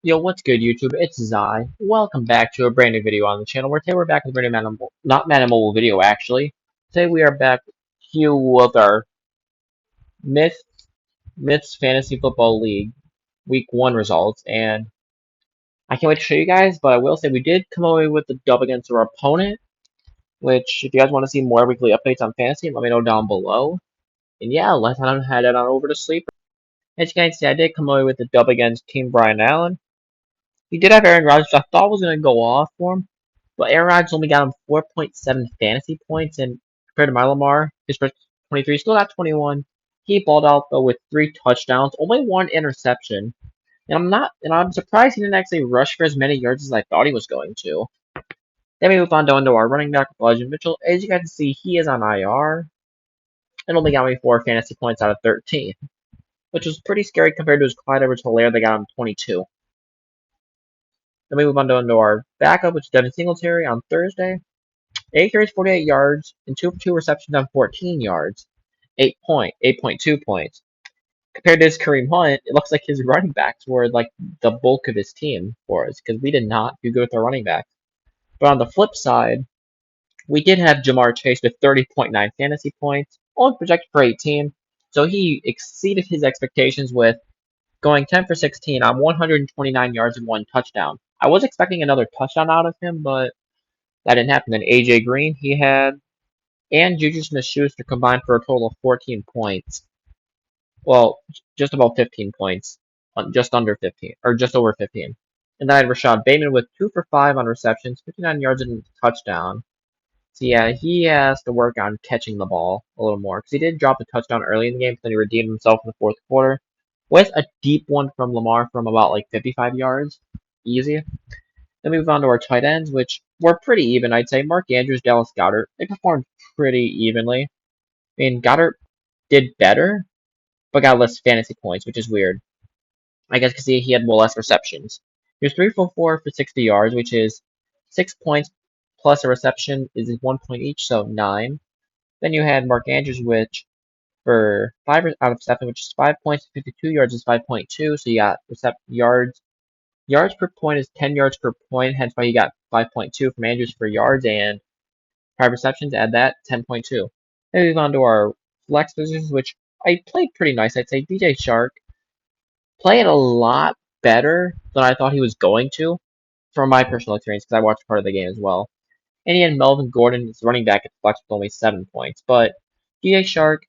Yo, what's good, YouTube? It's Zai. Welcome back to a brand new video on the channel. Where today we're back with a brand new not Manimal video, actually. Today we are back here with our Myths Fantasy Football League Week 1 results, and I can't wait to show you guys, but I will say we did come away with the dub against our opponent, which, if you guys want to see more weekly updates on fantasy, let me know down below. And yeah, let's head on over to sleep. As you guys see, I did come away with the dub against Team Brian Allen. He did have Aaron Rodgers, which I thought was going to go off for him. But Aaron Rodgers only got him 4.7 fantasy points, and compared to my Lamar, his first 23, still got 21. He balled out though with 3 touchdowns, only 1 interception, and I'm surprised he didn't actually rush for as many yards as I thought he was going to. Then we move on down to our running back, Elijah Mitchell. As you guys can see, he is on IR, and only got me 4 fantasy points out of 13, which was pretty scary compared to his Clyde Edwards-Helaire that got him 22. Then we move on down to our backup, which is Devin Singletary on Thursday. 8 carries, 48 yards, and 2 for 2 receptions on 14 yards. 8.2 points. Compared to his Kareem Hunt, it looks like his running backs were like the bulk of his team for us because we did not do good with our running backs. But on the flip side, we did have Jamar Chase with 30.9 fantasy points, only projected for 18. So he exceeded his expectations with going 10 for 16 on 129 yards and 1 touchdown. I was expecting another touchdown out of him, but that didn't happen. Then AJ Green, he had, and Juju Smith-Schuster combined for a total of 14 points. Well, just about 15 points, just under 15, or just over 15. And then I had Rashad Bateman with 2 for 5 on receptions, 59 yards and a touchdown. So yeah, he has to work on catching the ball a little more because he did drop a touchdown early in the game, but then he redeemed himself in the fourth quarter with a deep one from Lamar from about like 55 yards, easy. Then we move on to our tight ends, which were pretty even, I'd say. Mark Andrews, Dallas Goedert, they performed pretty evenly. I mean, Goddard did better, but got less fantasy points, which is weird. I guess because he had less receptions. He was 3 for 4 for 60 yards, which is 6 points plus a reception is 1 point each, so 9. Then you had Mark Andrews, which for 5 out of 7, which is 5 points, 52 yards is 5.2, so you got yards. Yards per point is 10 yards per point, hence why you got 5.2 from Andrews for yards, and 5 receptions, add that, 10.2. Then we move on to our flex positions, which I played pretty nice. I'd say DJ Shark played a lot better than I thought he was going to, from my personal experience, because I watched part of the game as well. And he had Melvin Gordon, his running back, at flex with only 7 points. But DJ Shark,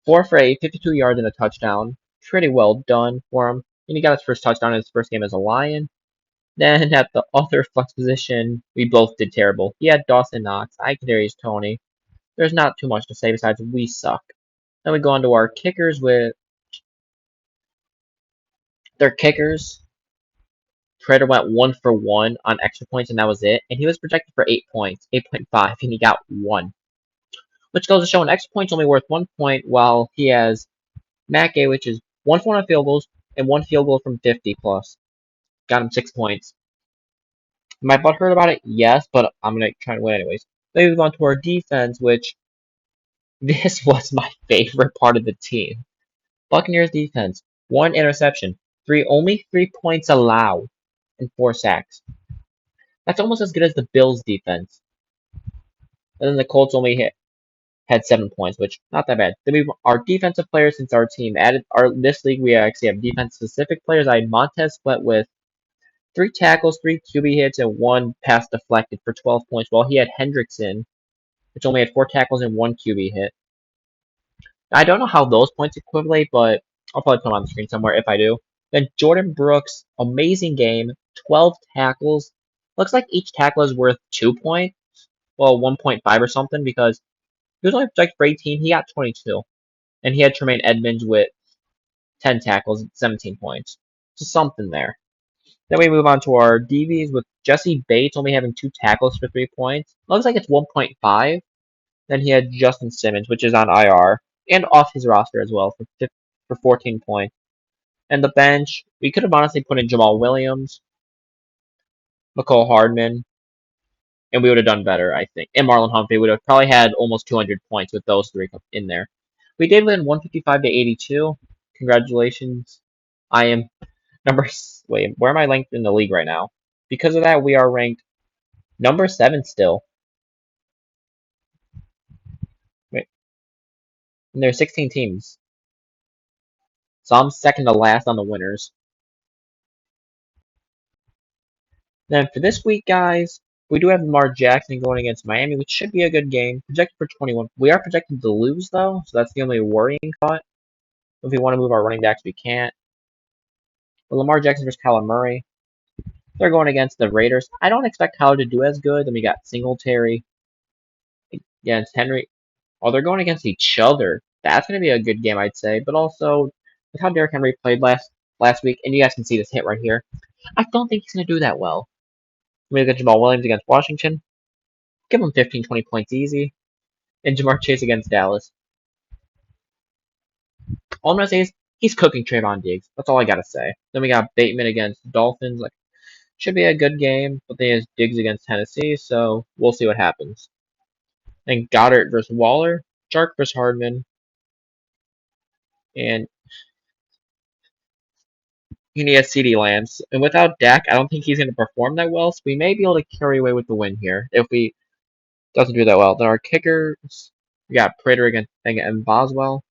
4 for 8, 52 yards and a touchdown. Pretty well done for him. And he got his first touchdown in his first game as a Lion. Then at the other flex position, we both did terrible. He had Dawson Knox, I Kadarius Toney. There's not too much to say besides we suck. Then we go on to our kickers with their kickers. Prater went 1 for 1 on extra points, and that was it. And he was projected for 8 points, 8.5, and he got 1. Which goes to show an extra point's only worth 1 point, while he has Matt Gay, which is 1 for 1 on field goals, and 1 field goal from 50 plus. Got him 6 points. Am I butthurt about it? Yes, but I'm going to try and win anyways. Then we move on to our defense, which this was my favorite part of the team. Buccaneers defense, 1 interception, only 3 points allowed, and 4 sacks. That's almost as good as the Bills defense. And then the Colts only had 7 points, which not that bad. Then our defensive players, since our team added this league, we actually have defense specific players. I had Montez Sweat with 3 tackles, 3 QB hits, and 1 pass deflected for 12 points, while he had Hendrickson, which only had 4 tackles and 1 QB hit. I don't know how those points equivalent, but I'll probably put them on the screen somewhere if I do. Then Jordan Brooks, amazing game, 12 tackles. Looks like each tackle is worth 2 points. Well, 1.5 or something, because he was only projected for 18. He got 22. And he had Tremaine Edmonds with 10 tackles, 17 points. So something there. Then we move on to our DBs with Jesse Bates only having 2 tackles for 3 points. Looks like it's 1.5. Then he had Justin Simmons, which is on IR, and off his roster as well for 14 points. And the bench, we could have honestly put in Jamal Williams, McCole Hardman, and we would have done better, I think. And Marlon Humphrey would have probably had almost 200 points with those 3 in there. We did win 155 to 82. Congratulations. I am Wait, where am I ranked in the league right now? Because of that, we are ranked number 7 still. Wait, and there's 16 teams. So I'm second to last on the winners. Then for this week, guys, we do have Lamar Jackson going against Miami, which should be a good game. Projected for 21. We are projected to lose, though, so that's the only worrying thought. If we want to move our running backs, we can't. But Lamar Jackson versus Kyler Murray. They're going against the Raiders. I don't expect Kyler to do as good. Then we got Singletary against Henry. Oh, they're going against each other. That's going to be a good game, I'd say. But also, with how Derrick Henry played last week, and you guys can see this hit right here, I don't think he's going to do that well. We got Jamal Williams against Washington. Give him 15, 20 points easy. And Jamar Chase against Dallas. All I'm going to say is he's cooking Trayvon Diggs. That's all I got to say. Then we got Bateman against the Dolphins. Like, should be a good game. But then has Diggs against Tennessee, so we'll see what happens. Then Goddard versus Waller. Chark versus Hardman. And he needs CeeDee Lamb. And without Dak, I don't think he's going to perform that well. So we may be able to carry away with the win here if we doesn't do that well. Then our kickers, we got Prater against and Boswell.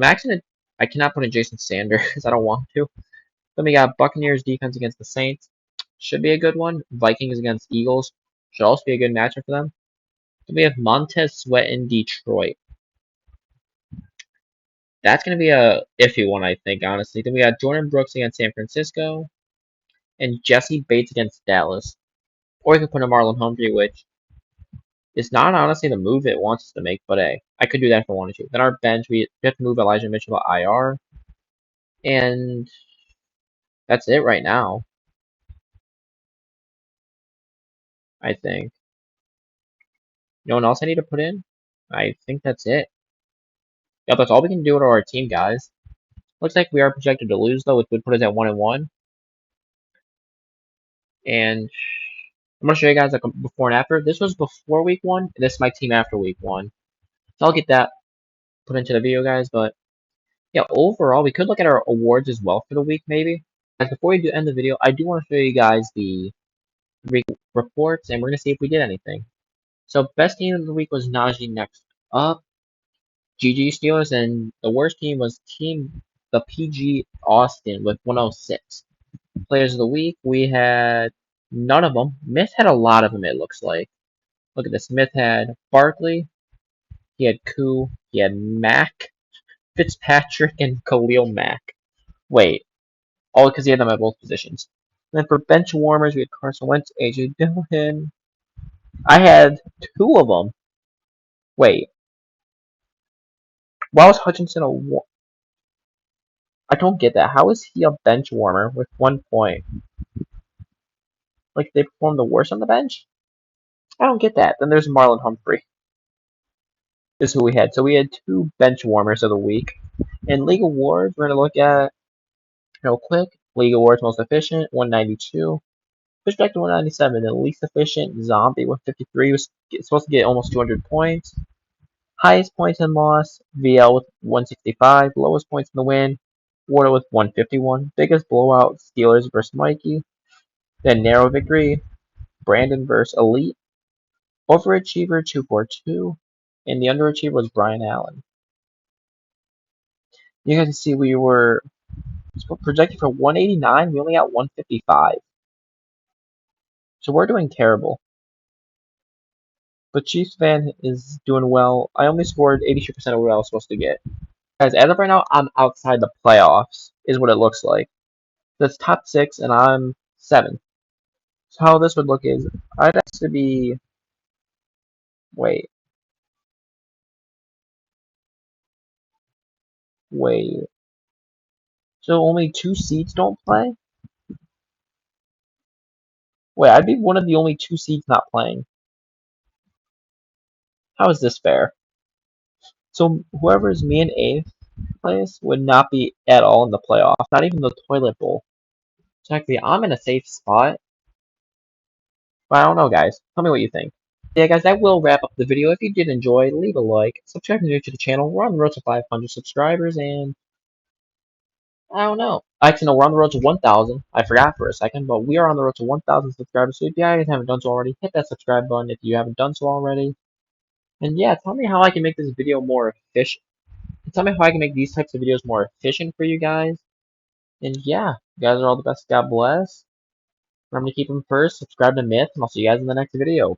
I cannot put in Jason Sanders because I don't want to. Then we got Buccaneers defense against the Saints. Should be a good one. Vikings against Eagles. Should also be a good matchup for them. Then we have Montez Sweat in Detroit. That's going to be a iffy one, I think, honestly. Then we got Jordan Brooks against San Francisco. And Jesse Bates against Dallas. Or you can put in Marlon Humphrey, which is not honestly the move it wants to make, but hey, I could do that if I wanted to. Then our bench, we have to move Elijah Mitchell to IR. And that's it right now, I think. No one else I need to put in? I think that's it. Yep, that's all we can do to our team, guys. Looks like we are projected to lose, though, which would put us at 1-1. And I'm going to show you guys like a before and after. This was before week 1, and this is my team after week 1. So I'll get that put into the video, guys. But yeah, overall, we could look at our awards as well for the week, maybe. Guys, before we do end the video, I do want to show you guys the week reports, and we're going to see if we did anything. So, best team of the week was Najee next up. GG Steelers, and the worst team was the PG Austin with 106. Players of the week, we had none of them. Myth had a lot of them, it looks like. Look at this. Smith had Barkley, he had Koo, he had Mack, Fitzpatrick, and Khalil Mack. Wait, all because he had them at both positions. And then for bench warmers, we had Carson Wentz, AJ Dillon. I had 2 of them. Wait, why was Hutchinson a? I don't get that. How is he a bench warmer with 1 point? Like they performed the worst on the bench? I don't get that. Then there's Marlon Humphrey. This is who we had. So we had 2 bench warmers of the week. In League Awards, we're gonna look at real quick. League Awards most efficient, 192. Perspective 197. The least efficient, Zombie 153 was supposed to get almost 200 points. Highest points in loss, VL with 165. Lowest points in the win, Warner with 151. Biggest blowout, Steelers versus Mikey. Then narrow victory, Brandon versus Elite. Overachiever 242. And the underachiever was Brian Allen. You guys can see we were projected for 189. We only got 155. So we're doing terrible. But Chiefs fan is doing well. I only scored 82% of what I was supposed to get. Guys, as of right now, I'm outside the playoffs, is what it looks like. That's top 6, and I'm 7. So how this would look is, I'd have to be... Wait. So only 2 seeds don't play? Wait, I'd be one of the only 2 seeds not playing. How is this fair? So whoever's me and 8th place would not be at all in the playoff. Not even the toilet bowl. So actually, I'm in a safe spot. But I don't know, guys. Tell me what you think. Yeah, guys, that will wrap up the video. If you did enjoy, leave a like. Subscribe if you're new to the channel. We're on the road to 500 subscribers, and I don't know. Actually, no, we're on the road to 1,000. I forgot for a second, but we are on the road to 1,000 subscribers. So if you guys haven't done so already, hit that subscribe button if you haven't done so already. And yeah, tell me how I can make this video more efficient. Tell me how I can make these types of videos more efficient for you guys. And yeah, you guys are all the best. God bless. Remember to keep them first. Subscribe to Myth, and I'll see you guys in the next video.